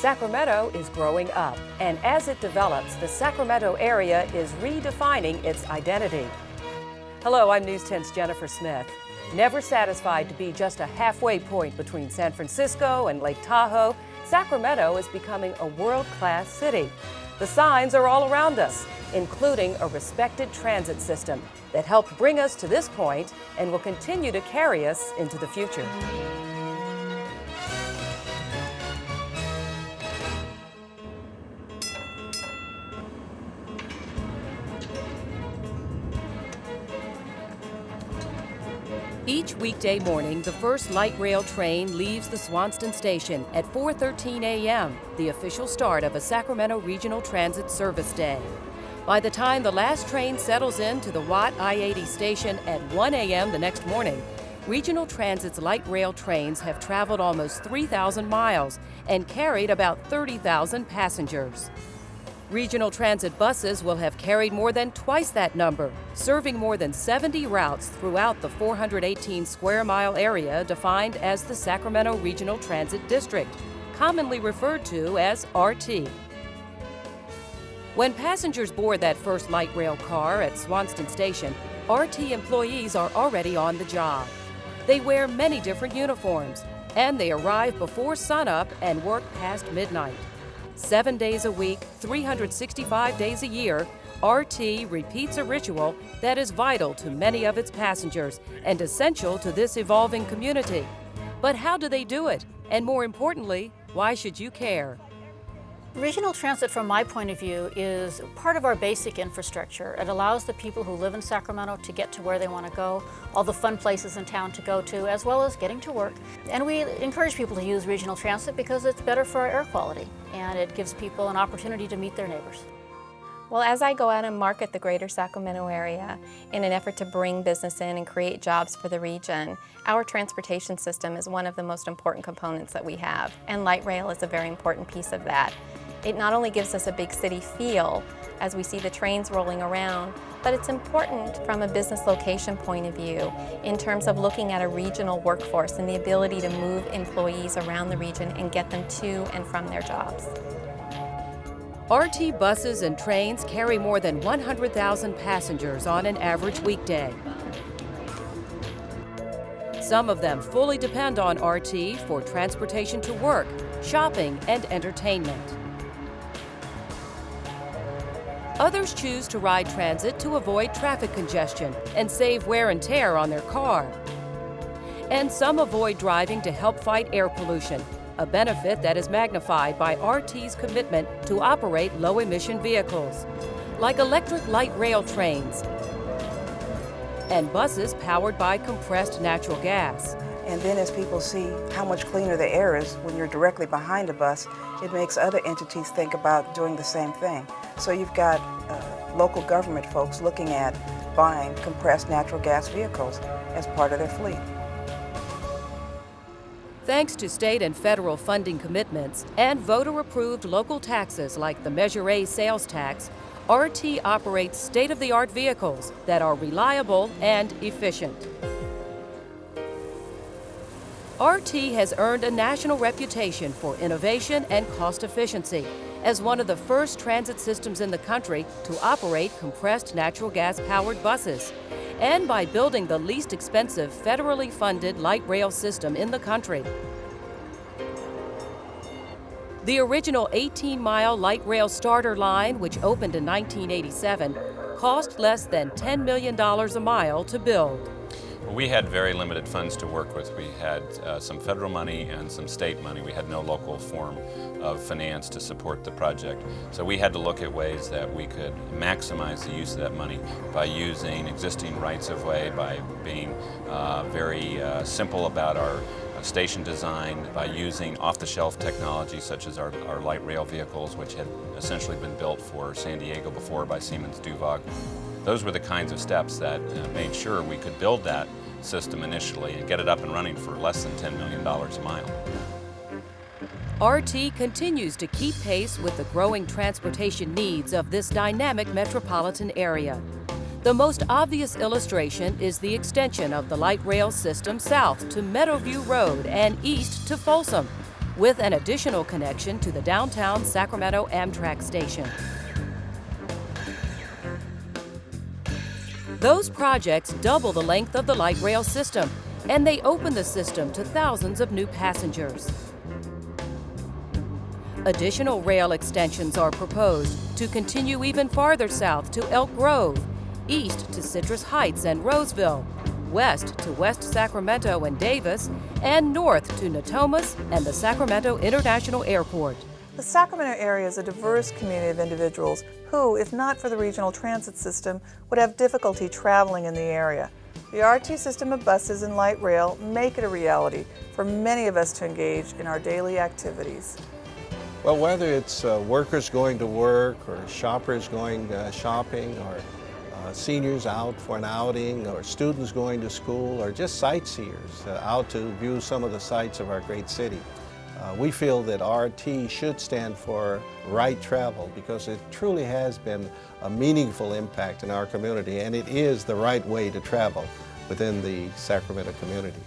Sacramento is growing up, and as it develops, the Sacramento area is redefining its identity. Hello, I'm News 10's Jennifer Smith. Never satisfied to be just a halfway point between San Francisco and Lake Tahoe, Sacramento is becoming a world-class city. The signs are all around us, including a respected transit system that helped bring us to this point and will continue to carry us into the future. Each weekday morning, the first light rail train leaves the Swanston station at 4:13 a.m., the official start of a Sacramento Regional Transit service day. By the time the last train settles into the Watt I-80 station at 1 a.m. the next morning, Regional Transit's light rail trains have traveled almost 3,000 miles and carried about 30,000 passengers. Regional Transit buses will have carried more than twice that number, serving more than 70 routes throughout the 418 square mile area defined as the Sacramento Regional Transit District, commonly referred to as RT. When passengers board that first light rail car at Swanston Station, RT employees are already on the job. They wear many different uniforms, and they arrive before sunup and work past midnight. 7 days a week, 365 days a year, RT repeats a ritual that is vital to many of its passengers and essential to this evolving community. But how do they do it? And more importantly, why should you care? Regional transit, from my point of view, is part of our basic infrastructure. It allows the people who live in Sacramento to get to where they want to go, all the fun places in town to go to, as well as getting to work. And we encourage people to use regional transit because it's better for our air quality, and it gives people an opportunity to meet their neighbors. Well, as I go out and market the greater Sacramento area in an effort to bring business in and create jobs for the region, our transportation system is one of the most important components that we have, and light rail is a very important piece of that. It not only gives us a big city feel as we see the trains rolling around, but it's important from a business location point of view in terms of looking at a regional workforce and the ability to move employees around the region and get them to and from their jobs. RT buses and trains carry more than 100,000 passengers on an average weekday. Some of them fully depend on RT for transportation to work, shopping, and entertainment. Others choose to ride transit to avoid traffic congestion and save wear and tear on their car. And some avoid driving to help fight air pollution, a benefit that is magnified by RT's commitment to operate low-emission vehicles, like electric light rail trains and buses powered by compressed natural gas. And then as people see how much cleaner the air is when you're directly behind a bus, it makes other entities think about doing the same thing. So you've got local government folks looking at buying compressed natural gas vehicles as part of their fleet. Thanks to state and federal funding commitments and voter-approved local taxes like the Measure A sales tax, RT operates state-of-the-art vehicles that are reliable and efficient. RT has earned a national reputation for innovation and cost efficiency as one of the first transit systems in the country to operate compressed natural gas-powered buses, and by building the least expensive federally funded light rail system in the country. The original 18-mile light rail starter line, which opened in 1987, cost less than $10 million a mile to build. We had very limited funds to work with. We had some federal money and some state money. We had no local form of finance to support the project. So we had to look at ways that we could maximize the use of that money by using existing rights-of-way, by being very simple about our station design, by using off-the-shelf technology such as our light rail vehicles, which had essentially been built for San Diego before by Siemens Duvag. Those were the kinds of steps that made sure we could build that system initially and get it up and running for less than $10 million a mile. RT continues to keep pace with the growing transportation needs of this dynamic metropolitan area. The most obvious illustration is the extension of the light rail system south to Meadowview Road and east to Folsom. with an additional connection to the downtown Sacramento Amtrak station. Those projects double the length of the light rail system, and they open the system to thousands of new passengers. Additional rail extensions are proposed to continue even farther south to Elk Grove, east to Citrus Heights and Roseville, west to West Sacramento and Davis, and north to Natomas and the Sacramento International Airport. The Sacramento area is a diverse community of individuals who, if not for the regional transit system, would have difficulty traveling in the area. The RT system of buses and light rail make it a reality for many of us to engage in our daily activities. Well, whether it's workers going to work or shoppers going shopping or seniors out for an outing or students going to school or just sightseers out to view some of the sights of our great city, we feel that RT should stand for right travel because it truly has been a meaningful impact in our community, and it is the right way to travel within the Sacramento community.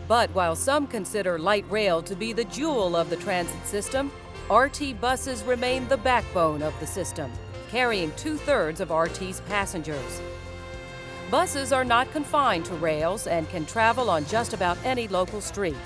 But while some consider light rail to be the jewel of the transit system, RT buses remain the backbone of the system, carrying 2/3 of RT's passengers. Buses are not confined to rails and can travel on just about any local street,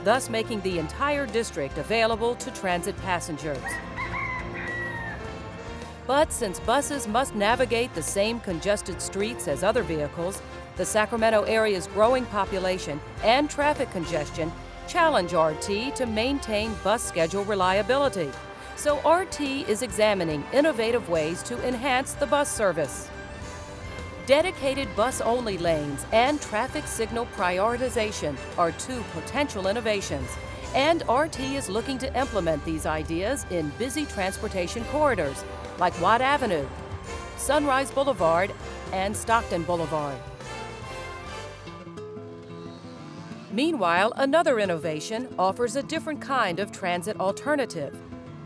thus making the entire district available to transit passengers. But since buses must navigate the same congested streets as other vehicles, the Sacramento area's growing population and traffic congestion challenge RT to maintain bus schedule reliability. So RT is examining innovative ways to enhance the bus service. Dedicated bus-only lanes and traffic signal prioritization are two potential innovations, and RT is looking to implement these ideas in busy transportation corridors like Watt Avenue, Sunrise Boulevard, and Stockton Boulevard. Meanwhile, another innovation offers a different kind of transit alternative: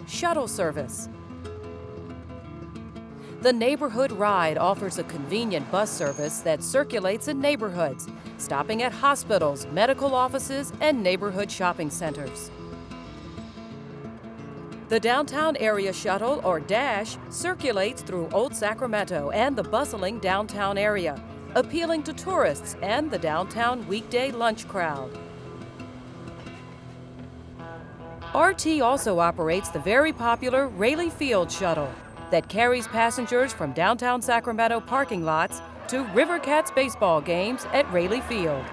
shuttle service. The Neighborhood Ride offers a convenient bus service that circulates in neighborhoods, stopping at hospitals, medical offices, and neighborhood shopping centers. The Downtown Area Shuttle, or DASH, circulates through Old Sacramento and the bustling downtown area, appealing to tourists and the downtown weekday lunch crowd. RT also operates the very popular Raley Field Shuttle that carries passengers from downtown Sacramento parking lots to River Cats baseball games at Raley Field.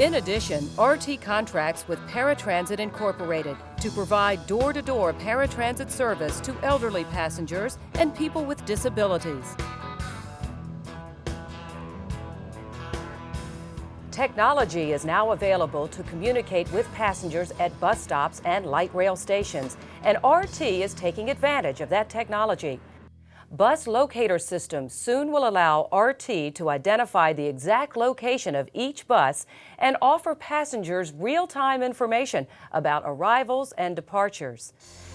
In addition, RT contracts with Paratransit Incorporated to provide door-to-door paratransit service to elderly passengers and people with disabilities. Technology is now available to communicate with passengers at bus stops and light rail stations, and RT is taking advantage of that technology. Bus locator systems soon will allow RT to identify the exact location of each bus and offer passengers real-time information about arrivals and departures.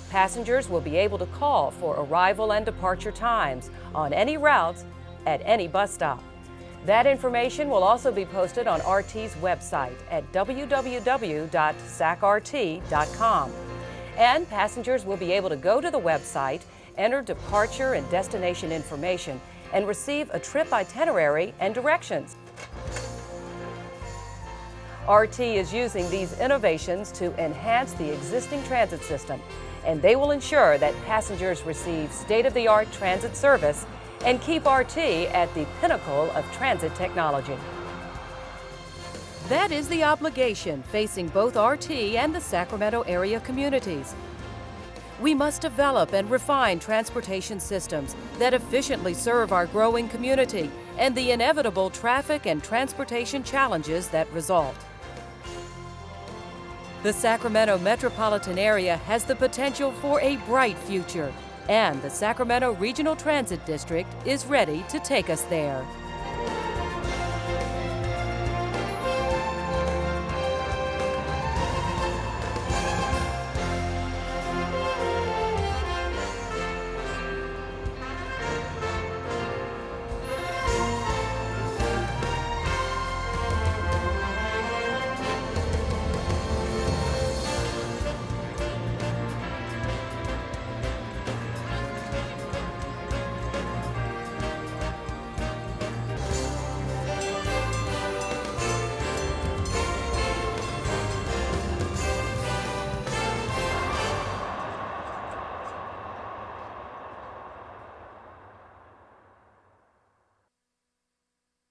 Passengers will be able to call for arrival and departure times on any routes at any bus stop. That information will also be posted on RT's website at www.sacrt.com. And passengers will be able to go to the website, enter departure and destination information, and receive a trip itinerary and directions. RT is using these innovations to enhance the existing transit system, and they will ensure that passengers receive state-of-the-art transit service and keep RT at the pinnacle of transit technology. That is the obligation facing both RT and the Sacramento area communities. We must develop and refine transportation systems that efficiently serve our growing community and the inevitable traffic and transportation challenges that result. The Sacramento metropolitan area has the potential for a bright future, and the Sacramento Regional Transit District is ready to take us there.